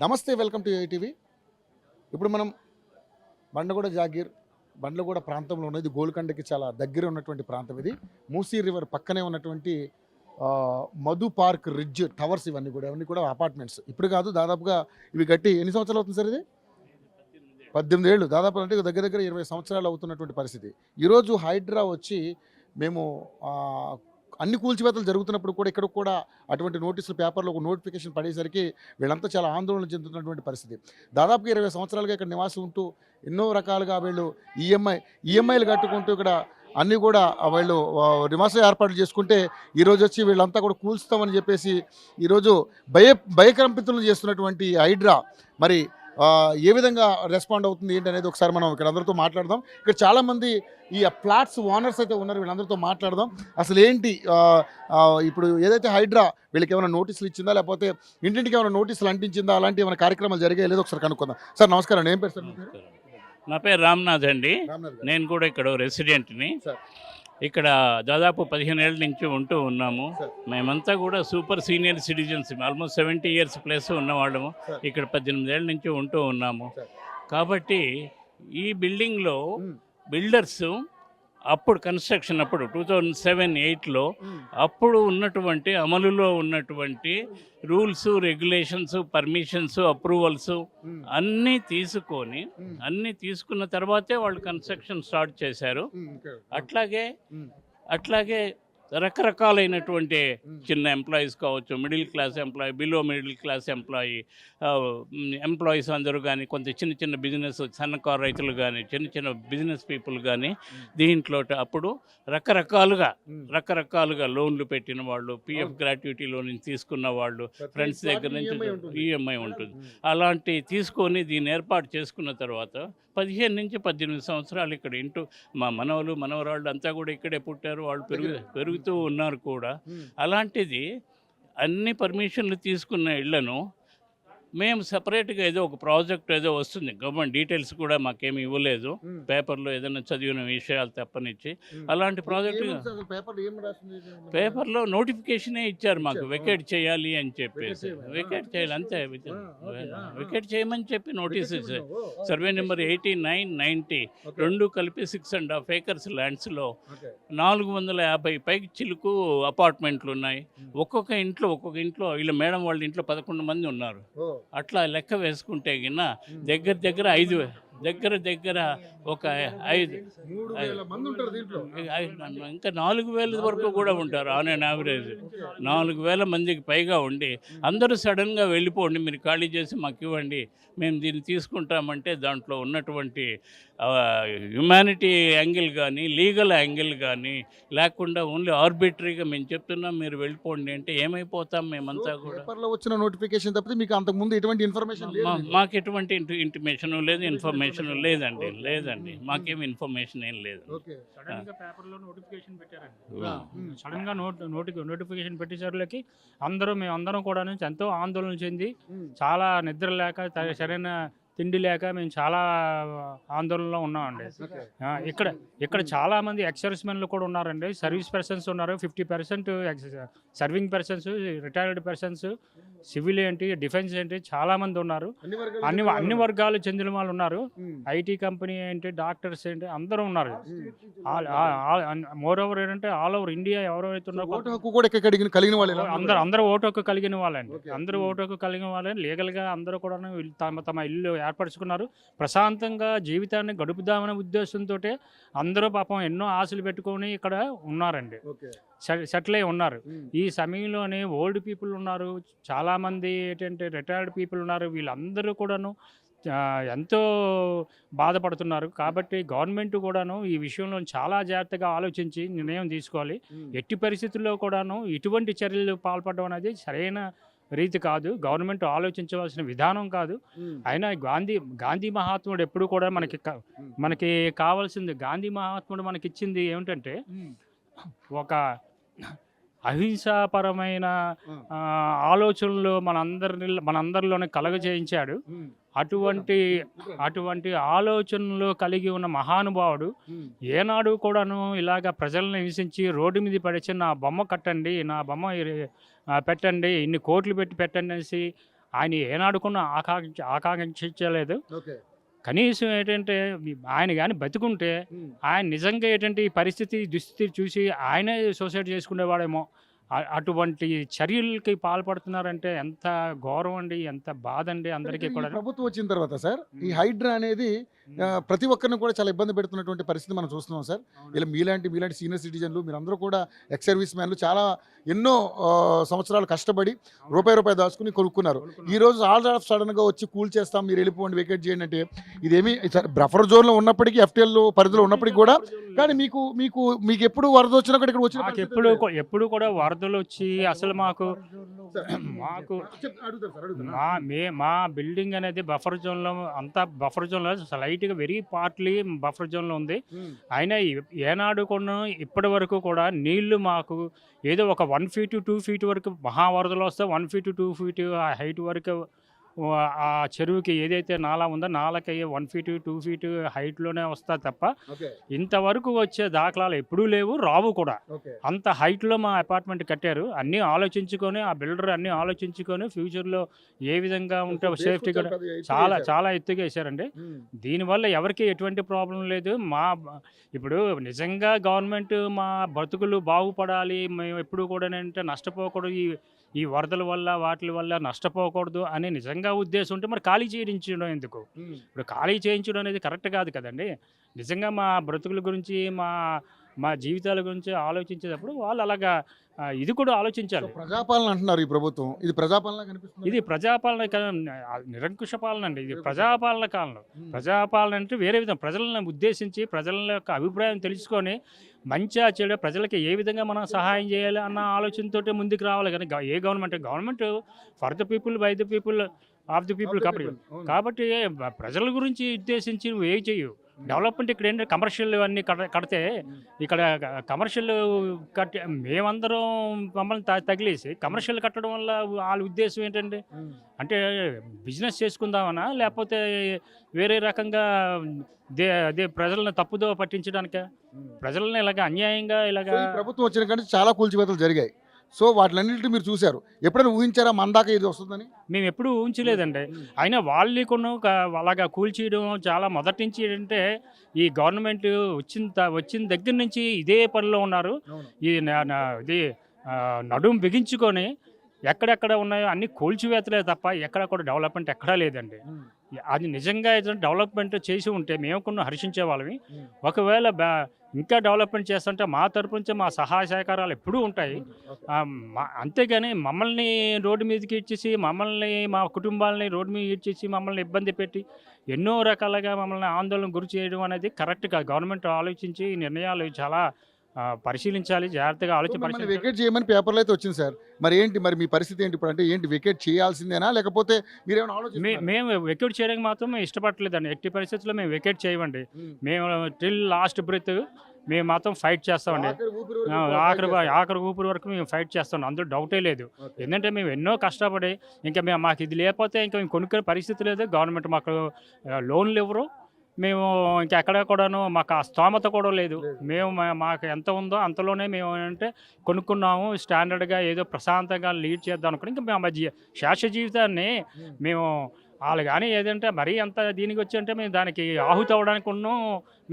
నమస్తే, welcome to ATV. ఇప్పుడు మనం బండ్లగూడ ప్రాంతంలో ఉన్నది. గోల్కొండకి చాలా దగ్గర ఉన్నటువంటి ప్రాంతం ఇది. మూసీ రివర్ పక్కనే ఉన్నటువంటి మధు పార్క్ రిడ్జ్ టవర్స్ ఇవన్నీ కూడా అపార్ట్మెంట్స్. ఇప్పుడు కాదు, దాదాపుగా ఇవి కట్టి ఎన్ని సంవత్సరాలు అవుతుంది సార్? ఇది 18 ఏళ్ళు, దాదాపు అంటే దగ్గర దగ్గర 20 సంవత్సరాలు అవుతున్నటువంటి పరిస్థితి. ఈరోజు హైడ్రా వచ్చి మేము అన్ని కూల్చివేతలు జరుగుతున్నప్పుడు కూడా ఇక్కడ కూడా అటువంటి నోటీసులు పేపర్లో ఒక నోటిఫికేషన్ పడేసరికి వీళ్ళంతా చాలా ఆందోళన చెందుతున్నటువంటి పరిస్థితి. దాదాపుగా 20 సంవత్సరాలుగా ఇక్కడ నివాసం ఉంటూ ఎన్నో రకాలుగా వీళ్ళు ఈఎంఐలు కట్టుకుంటూ ఇక్కడ అన్నీ కూడా వీళ్ళు నివాసం ఏర్పాట్లు చేసుకుంటే ఈరోజు వచ్చి వీళ్ళంతా కూడా కూల్స్తామని చెప్పేసి ఈరోజు భయకంపితులను చేస్తున్నటువంటి హైడ్రా మరి ఏ విధంగా రెస్పాండ్ అవుతుంది ఏంటి అనేది ఒకసారి మనం ఇక్కడ అందరితో మాట్లాడదాం. ఇక్కడ చాలామంది ఈ ఫ్లాట్స్ ఓనర్స్ అయితే ఉన్నారు, వీళ్ళందరితో మాట్లాడదాం. అసలు ఏంటి ఇప్పుడు ఏదైతే హైడ్రా వీళ్ళకి ఏమైనా నోటీసులు ఇచ్చిందా, లేకపోతే ఇంటింటికి ఏమైనా నోటీసులు అంటించిందా, అలాంటి ఏమైనా కార్యక్రమాలు జరిగాయి లేదో ఒకసారి కనుక్కుందాం. సార్ నమస్కారం, ఏం పేరు సార్? నా పేరు రామ్నాథ్ అండి. నేను కూడా ఇక్కడ రెసిడెంట్ని. ఇక్కడ దాదాపు 15 ఏళ్ళ నుంచి ఉంటూ ఉన్నాము. మేమంతా కూడా super senior citizens, almost 70 years plus ఉన్నవాళ్ళము. ఇక్కడ 18 ఏళ్ళ నుంచి ఉంటూ ఉన్నాము. కాబట్టి ఈ బిల్డింగ్లో బిల్డర్స్ అప్పుడు కన్స్ట్రక్షన్ అప్పుడు 2007-8లో అప్పుడు ఉన్నటువంటి అమలులో ఉన్నటువంటి రూల్స్, రెగ్యులేషన్స్, పర్మిషన్స్, అప్రూవల్స్ అన్నీ తీసుకున్న తర్వాతే వాళ్ళు కన్స్ట్రక్షన్ స్టార్ట్ చేశారు. అట్లాగే రకరకాలైనటువంటి చిన్న ఎంప్లాయీస్ కావచ్చు, middle class employee, below middle class employees అందరూ కానీ, కొంత చిన్న బిజినెస్, సన్నకారు రైతులు కానీ, చిన్న బిజినెస్ పీపుల్ కానీ దీంట్లో అప్పుడు రకరకాలుగా లోన్లు పెట్టిన వాళ్ళు, పిఎఫ్ గ్రాట్యుటీ లోన్ తీసుకున్న వాళ్ళు, ఫ్రెండ్స్ దగ్గర నుంచి ఈఎంఐ ఉంటుంది. అలాంటి తీసుకొని దీన్ని ఏర్పాటు చేసుకున్న తర్వాత 15 నుంచి 18 సంవత్సరాలు ఇక్కడ మా మనవరాళ్ళు అంతా కూడా ఇక్కడే పుట్టారు. వాళ్ళు పెరుగుతూ ఉన్నారు కూడా. అలాంటిది అన్ని పర్మిషన్లు తీసుకున్న ఇళ్లను మేము సపరేట్గా ఏదో ఒక ప్రాజెక్ట్ ఏదో వస్తుంది, గవర్నమెంట్ డీటెయిల్స్ కూడా మాకేమి ఇవ్వలేదు, పేపర్లో ఏదైనా చదివిన విషయాలు తప్పనిచ్చి. అలాంటి ప్రాజెక్టు పేపర్లో నోటిఫికేషనే ఇచ్చారు మాకు, వెకేట్ చేయాలి అని చెప్పేసి. వెకేట్ చేయాలి అంతే, వెకేట్ చేయమని చెప్పి నోటీస్ ఇచ్చారు. సర్వే నెంబర్ 89, 90 రెండు కలిపి 6.5 acres ల్యాండ్స్లో 450 పైకి చిలుకు అపార్ట్మెంట్లు ఉన్నాయి. ఒక్కొక్క ఇంట్లో వీళ్ళ మేడం వాళ్ళ ఇంట్లో 11 మంది ఉన్నారు. అట్లా లెక్క వేసుకుంటే గిన్న దగ్గర ఒక 5 ఇంకా 4,000 వరకు కూడా ఉంటారు. ఆన్ అండ్ యావరేజ్ 4,000 మందికి పైగా ఉండి అందరూ సడన్గా వెళ్ళిపోండి, మీరు ఖాళీ చేసి మాకు ఇవ్వండి, మేము దీన్ని తీసుకుంటామంటే దాంట్లో ఉన్నటువంటి హ్యుమానిటీ యాంగిల్ కానీ, లీగల్ యాంగిల్ కానీ లేకుండా ఓన్లీ ఆర్బిటరీగా మేము చెప్తున్నాం మీరు వెళ్ళిపోండి అంటే ఏమైపోతాం మేమంతా కూడా. పేపర్లో వచ్చిన నోటిఫికేషన్ తప్పితే మీకు అంతకుముందు ఎటువంటి ఇన్ఫర్మేషన్ మాకు ఎటువంటి ఇంటిమేషన్ లేదు, ఇన్ఫర్మేషన్ లేదండి మాకేం ఇన్ఫర్మేషన్ ఏం లేదు. పేపర్లో నోటిఫికేషన్ పెట్టారండి. సడన్ గా నోటిఫికేషన్ పెట్టేసరికి మేమందరం కూడా ఎంతో ఆందోళన చెంది, చాలా నిద్ర లేక, సరైన తిండి లేక మేము చాలా ఆందోళనలో ఉన్నామండి. ఇక్కడ చాలా మంది ఎక్సర్విస్మెన్లు కూడా ఉన్నారండి, సర్వీస్ పర్సన్స్ ఉన్నారు. 50% serving persons, retired persons, civil ఏంటి, డిఫెన్స్ ఏంటి, చాలా మంది ఉన్నారు. అన్ని వర్గాలు చెందిన వాళ్ళు ఉన్నారు. ఐటీ కంపెనీ ఏంటి, డాక్టర్స్ ఏంటి, అందరూ ఉన్నారు. మోర్ ఓవర్ ఏంటంటే ఆల్ ఓవర్ ఇండియా ఎవరైతే ఉన్నారో అందరూ ఓటు హక్కు కలిగిన వాళ్ళండి. అందరూ ఓటు హక్కు కలిగిన వాళ్ళని లీగల్గా అందరూ కూడా తమ ఇల్లు ఏర్పరచుకున్నారు. ప్రశాంతంగా జీవితాన్ని గడుపుదామనే ఉద్దేశంతో అందరూ పాపం ఎన్నో ఆశలు పెట్టుకొని ఇక్కడ ఉన్నారండి, సెటిల్ అయి ఉన్నారు. ఈ సమయంలోనే ఓల్డ్ పీపుల్ ఉన్నారు, చాలామంది ఏంటంటే రిటైర్డ్ పీపుల్ ఉన్నారు. వీళ్ళందరూ కూడాను ఎంతో బాధపడుతున్నారు. కాబట్టి గవర్నమెంట్ కూడాను ఈ విషయంలో చాలా జాగ్రత్తగా ఆలోచించి నిర్ణయం తీసుకోవాలి. ఎట్టి పరిస్థితుల్లో కూడాను ఇటువంటి చర్యలు పాల్పడడం అనేది సరైన రీతి కాదు, గవర్నమెంట్ ఆలోచించవలసిన విధానం కాదు. అయినా గాంధీ మహాత్ముడు ఎప్పుడు కూడా మనకి కావాల్సింది, గాంధీ మహాత్ముడు మనకి ఇచ్చింది ఏమిటంటే ఒక అహింసాపరమైన ఆలోచనలు మనందరిలోనే కలగజేయించాడు. అటువంటి ఆలోచనలు కలిగి ఉన్న మహానుభావుడు ఏనాడు కూడాను ఇలాగ ప్రజలను హింసించి రోడ్డు మీద పడిచి నా బొమ్మ కట్టండి, నా బొమ్మ పెట్టండి, ఇన్ని కోట్లు పెట్టి పెట్టండి అనేసి ఆయన ఏనాడుకున్న ఆకాంక్షించలేదు. ఓకే. కనీసం ఏంటంటే ఆయన కానీ బతికుంటే ఆయన నిజంగా ఏంటంటే ఈ పరిస్థితి దుస్థితి చూసి ఆయనే సూసైడ్ చేసుకునేవాడేమో. అటువంటి చర్యలకి పాల్పడుతున్నారంటే ఎంత ఘోరం అండి, ఎంత బాధ అండి అందరికీ ఈ కూడా. ప్రభుత్వం వచ్చిన తర్వాత సార్ ఈ హైడ్రా అనేది ప్రతి ఒక్కరిని కూడా చాలా ఇబ్బంది పెడుతున్నటువంటి పరిస్థితి మనం చూస్తున్నాం సార్. ఇలా మీలాంటి సీనియర్ సిటిజన్లు మీరందరూ కూడా ఎక్స్ సర్వీస్ మ్యాన్లు చాలా ఎన్నో సంవత్సరాలు కష్టపడి రూపాయి దాచుకుని కొనుక్కున్నారు. ఈ రోజు ఆల్ ఆఫ్ సడన్ గా వచ్చి కూల్ చేస్తాం, మీరు వెళ్ళిపోండి, వెకేట్ చేయండి అంటే ఇదేమి బఫర్ జోన్ లో ఉన్నప్పటికీ FTL పరిధిలో ఉన్నప్పటికీ కూడా కానీ మీకు ఎప్పుడు వరద వచ్చినా కూడా ఇక్కడ వచ్చిన ఎప్పుడు కూడా వరదలు వచ్చి అసలు మాకు మా బిల్డింగ్ అనేది బఫర్ జోన్లో అంతా బఫర్ జోన్లో స్లైట్గా వెరీ పార్ట్లీ బఫర్ జోన్లో ఉంది. అయినా ఏనాడు కూడా ఇప్పటి వరకు కూడా నీళ్లు మాకు ఏదో ఒక 1 feet 2 feet వరకు మహా వరదలు వస్తే 1 feet 2 feet హైట్ వరకు ఆ చెరువుకి ఏదైతే నాలా ఉందో నాలకి 1 feet 2 feet హైట్లోనే వస్తా తప్ప ఇంతవరకు వచ్చే దాఖలాలు ఎప్పుడూ లేవు, రావు కూడా. అంత హైట్లో మా అపార్ట్మెంట్ కట్టారు. అన్నీ ఆలోచించుకొని ఆ బిల్డర్ అన్నీ ఆలోచించుకొని ఫ్యూచర్లో ఏ విధంగా ఉంటే సేఫ్టీ కూడా చాలా ఎత్తుగా వేశారండి. దీనివల్ల ఎవరికి ఎటువంటి ప్రాబ్లం లేదు. ఇప్పుడు నిజంగా గవర్నమెంట్ మా బతుకులు బాగుపడాలి, మేము ఎప్పుడు కూడా అంటే నష్టపోకూడదు, ఈ వరదల వల్ల వాటి వల్ల నష్టపోకూడదు అని నిజంగా ఉద్దేశం ఉంటే మరి ఖాళీ చేయించడం ఎందుకు? ఇప్పుడు ఖాళీ చేయించడం అనేది కరెక్ట్ కాదు కదండి. నిజంగా మా బ్రతుకుల గురించి మా జీవితాల గురించి ఆలోచించేటప్పుడు వాళ్ళు అలాగా ఇది కూడా ఆలోచించాలి. ప్రజాపాలన అంటున్నారు ఈ ప్రభుత్వం, ఇది ప్రజాపాలన కనిపిస్తుంది. ఇది ప్రజాపాలన నిరంకుశ పాలన అండి, ఇది ప్రజాపాలన కాలం. ప్రజాపాలన అంటే వేరే విధంగా ప్రజలను ఉద్దేశించి ప్రజల యొక్క అభిప్రాయం తెలుసుకొని మంచిగా చెడు ప్రజలకి ఏ విధంగా మనం సహాయం చేయాలి అన్న ఆలోచనతోటే ముందుకు రావాలి. కానీ a government for the people by the people of the people కాబట్టి ప్రజల గురించి ఉద్దేశించి నువ్వు ఏ చేయు. డెవలప్మెంట్ ఇక్కడ ఏంటంటే కమర్షియల్ అన్నీ కడితే ఇక్కడ కమర్షియల్ కట్టి మేమందరం మమ్మల్ని తగిలేసి కమర్షియల్ కట్టడం వల్ల వాళ్ళ ఉద్దేశం ఏంటంటే అంటే బిజినెస్ చేసుకుందామనా లేకపోతే వేరే రకంగా అదే ప్రజలను తప్పుదో పట్టించడానిక ప్రజలను ఇలాగ అన్యాయంగా ఇలాగ ప్రభుత్వం వచ్చిన కానీ చాలా కూల్చివేతలు జరిగాయి. సో వాటిలన్నింటినీ మీరు చూశారు, ఎప్పుడైనా ఊహించారా మన దాకా ఇది వస్తుందని? మేము ఎప్పుడూ ఊహించలేదండి. అయినా వాళ్ళని అలాగా కూల్చేయడం చాలా మొదటి నుంచి ఏంటంటే ఈ గవర్నమెంట్ వచ్చిన దగ్గర నుంచి ఇదే పనిలో ఉన్నారు. ఇది నడుము బిగించుకొని ఎక్కడెక్కడ ఉన్నాయో అన్ని కూల్చివేతలే తప్ప ఎక్కడ కూడా డెవలప్మెంట్ ఎక్కడా లేదండి. అది నిజంగా ఏదైనా డెవలప్మెంట్ చేసి ఉంటే మేము కొన్ని హర్షించే వాళ్ళవి. ఒకవేళ ఇంకా డెవలప్మెంట్ చేస్తుంటే మా తరపు నుంచి మా సహాయ సహకారాలు ఎప్పుడూ ఉంటాయి. అంతేగాని మమ్మల్ని రోడ్డు మీదకి ఇచ్చేసి మా కుటుంబాలని రోడ్డు మీద ఇచ్చేసి మమ్మల్ని ఇబ్బంది పెట్టి ఎన్నో రకాలుగా మమ్మల్ని ఆందోళన గురి చేయడం అనేది కరెక్ట్ కాదు. గవర్నమెంట్ ఆలోచించి నిర్ణయాలు చాలా పరిశీలించాలి, జాగ్రత్తగా ఆలోచించాలి. వెకేట్ చేయమని పేపర్లో అయితే వచ్చింది సార్, మరి ఏంటి మరి మీ పరిస్థితి ఏంటి ఇప్పుడు? అంటే ఏంటి వెకేట్ చేయాల్సిందేనా లేకపోతే మీరేమైనా ఆలోచించారా? మేము వెకేట్ చేయడానికి మాత్రం ఇష్టపడలేదండి. ఎట్టి పరిస్థితుల్లో మేము వెకేట్ చేయమండి. మేము టిల్ లాస్ట్ బ్రెత్ మేము మాత్రం ఫైట్ చేస్తామండి. ఆఖరి ఊపిరి వరకు మేము ఫైట్ చేస్తాం, అందులో డౌటే లేదు. ఎందుకంటే మేము ఎన్నో కష్టపడి ఇంకా మాకు ఇది లేకపోతే ఇంకా మేము కొనుక్కునే పరిస్థితి లేదు. గవర్నమెంట్ మాకు లోన్లు ఇవ్వరు. మేము ఇంకా ఎక్కడ కూడాను మాకు ఆ స్తోమత కూడా లేదు. మేము మాకు ఎంత ఉందో అంతలోనే మేము ఏంటంటే కొనుక్కున్నాము. స్టాండర్డ్గా ఏదో ప్రశాంతంగా లీడ్ చేద్దాం అనుకుని ఇంకా మా శాశ్వత జీవితాన్ని మేము వాళ్ళు కానీ ఏదంటే మరీ అంత దీనికి వచ్చి అంటే మేము దానికి ఆహుతి అవ్వడానికి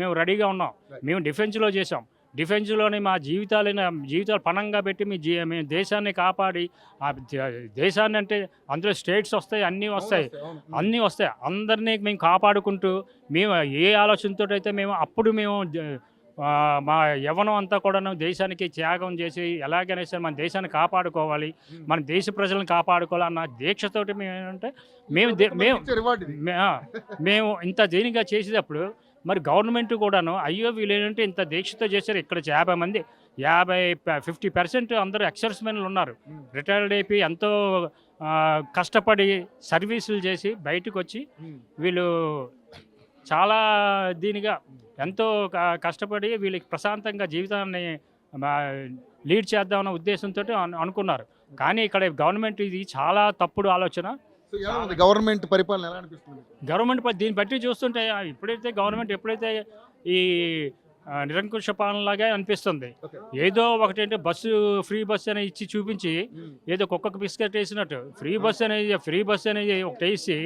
మేము రెడీగా ఉన్నాం. మేము డిఫెన్స్లో చేసాం. డిఫెన్స్లోని మా జీవితాలు పణంగా పెట్టి మేము దేశాన్ని కాపాడి ఆ దేశాన్ని అంటే అందులో స్టేట్స్ వస్తాయి, అన్నీ వస్తాయి అందరినీ మేము కాపాడుకుంటూ మేము ఏ ఆలోచనతో అయితే మేము మా యవ్వనం అంతా కూడా దేశానికి త్యాగం చేసి ఎలాగైనా సరే మన దేశాన్ని కాపాడుకోవాలి, మన దేశ ప్రజలను కాపాడుకోవాలి అన్న దీక్షతోటి మేము ఏంటంటే మేము ఇంత దీనిగా చేసేటప్పుడు మరి గవర్నమెంట్ కూడాను అయ్యో వీళ్ళు ఏంటంటే ఇంత దీక్షతో చేశారు. ఇక్కడ 50% అందరూ ఎక్సర్విస్మెన్లు ఉన్నారు. రిటైర్డ్ అయిపోయి ఎంతో కష్టపడి సర్వీసులు చేసి బయటకు వచ్చి వీళ్ళు చాలా దీనిగా ఎంతో కష్టపడి వీళ్ళకి ప్రశాంతంగా జీవితాన్ని లీడ్ చేద్దామన్న ఉద్దేశంతో అనుకున్నారు. కానీ ఇక్కడ గవర్నమెంట్ ఇది చాలా తప్పుడు ఆలోచన. గవర్నమెంట్ పరిపాలన ఎలా అనిపిస్తుంది? దీన్ని బట్టి చూస్తుంటే ఎప్పుడైతే ఈ నిరంకుశ పాలనలాగే అనిపిస్తుంది. ఏదో ఒకటంటే ఫ్రీ బస్సు అనేది ఇచ్చి చూపించి ఏదో కుక్కకు బిస్కెట్ వేసినట్టు ఫ్రీ బస్ అనేది ఒకటి వేసి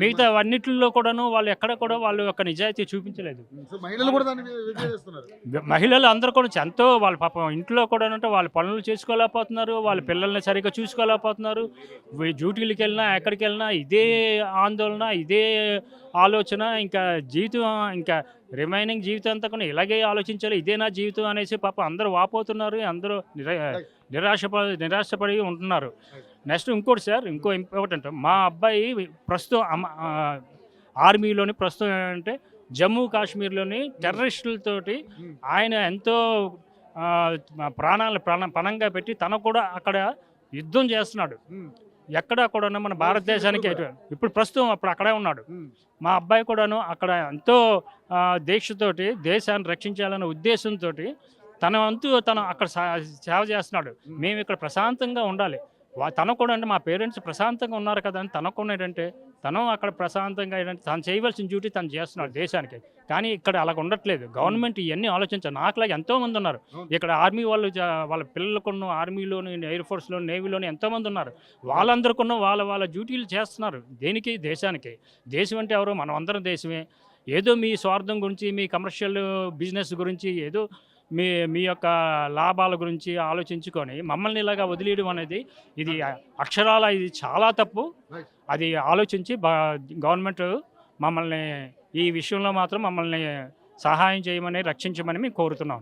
మిగతా అన్నిటిలో కూడాను వాళ్ళు ఎక్కడ కూడా వాళ్ళు యొక్క నిజాయితీ చూపించలేదు. మహిళలు అందరూ కూడా ఎంతో వాళ్ళ పాపం ఇంట్లో కూడా అంటే వాళ్ళ పనులు చేసుకోలేకపోతున్నారు, వాళ్ళ పిల్లల్ని సరిగ్గా చూసుకోలేకపోతున్నారు. డ్యూటీలకు వెళ్ళినా ఎక్కడికి వెళ్ళినా ఇదే ఆందోళన, ఇదే ఆలోచన. ఇంకా జీవితం ఇంకా రిమైనింగ్ జీవితం అంతా కూడా ఇలాగే ఆలోచించాలి, ఇదే నా జీవితం అనేసి పాపం అందరూ వాపోతున్నారు, అందరూ నిరాశపడి ఉంటున్నారు. నెక్స్ట్ ఇంకోటి సార్, ఇంకో ఇంపార్టెంట్, మా అబ్బాయి ప్రస్తుతం ఆర్మీలోని ప్రస్తుతం ఏంటంటే జమ్మూ కాశ్మీర్లోని టెర్రరిస్టులతోటి ఆయన ఎంతో పణంగా పెట్టి తను కూడా అక్కడ యుద్ధం చేస్తున్నాడు. ఎక్కడా కూడా మన భారతదేశానికి ఇప్పుడు ప్రస్తుతం అప్పుడు అక్కడే ఉన్నాడు. మా అబ్బాయి కూడాను అక్కడ ఎంతో దీక్షతోటి దేశాన్ని రక్షించాలనే ఉద్దేశంతో తన వంతు తను అక్కడ సేవ చేస్తున్నాడు. మేము ఇక్కడ ప్రశాంతంగా ఉండాలి, తను కూడా అంటే మా పేరెంట్స్ ప్రశాంతంగా ఉన్నారు కదా అని తనకు ఏంటంటే తను అక్కడ ప్రశాంతంగా ఏంటంటే తను చేయవలసిన డ్యూటీ తను చేస్తున్నాడు దేశానికి. కానీ ఇక్కడ అలాగ ఉండట్లేదు. గవర్నమెంట్ ఇవన్నీ ఆలోచించాలి. నాకులాగా ఎంతోమంది ఉన్నారు ఇక్కడ ఆర్మీ వాళ్ళు, వాళ్ళ పిల్లలకున్న ఆర్మీలోని, ఎయిర్ ఫోర్స్లోని, నేవీలోని ఎంతోమంది ఉన్నారు. వాళ్ళందరికీ వాళ్ళ డ్యూటీలు చేస్తున్నారు. దేనికి? దేశానికి. దేశం అంటే ఎవరు? మనం అందరం దేశమే. ఏదో మీ స్వార్థం గురించి, మీ కమర్షియల్ బిజినెస్ గురించి, ఏదో మీ యొక్క లాభాల గురించి ఆలోచించుకొని మమ్మల్ని ఇలాగా వదిలేయడం అనేది ఇది అక్షరాల ఇది చాలా తప్పు. అది ఆలోచించి గవర్నమెంట్ మమ్మల్ని ఈ విషయంలో మాత్రం మమ్మల్ని సహాయం చేయమని, రక్షించమని మేము కోరుతున్నాం.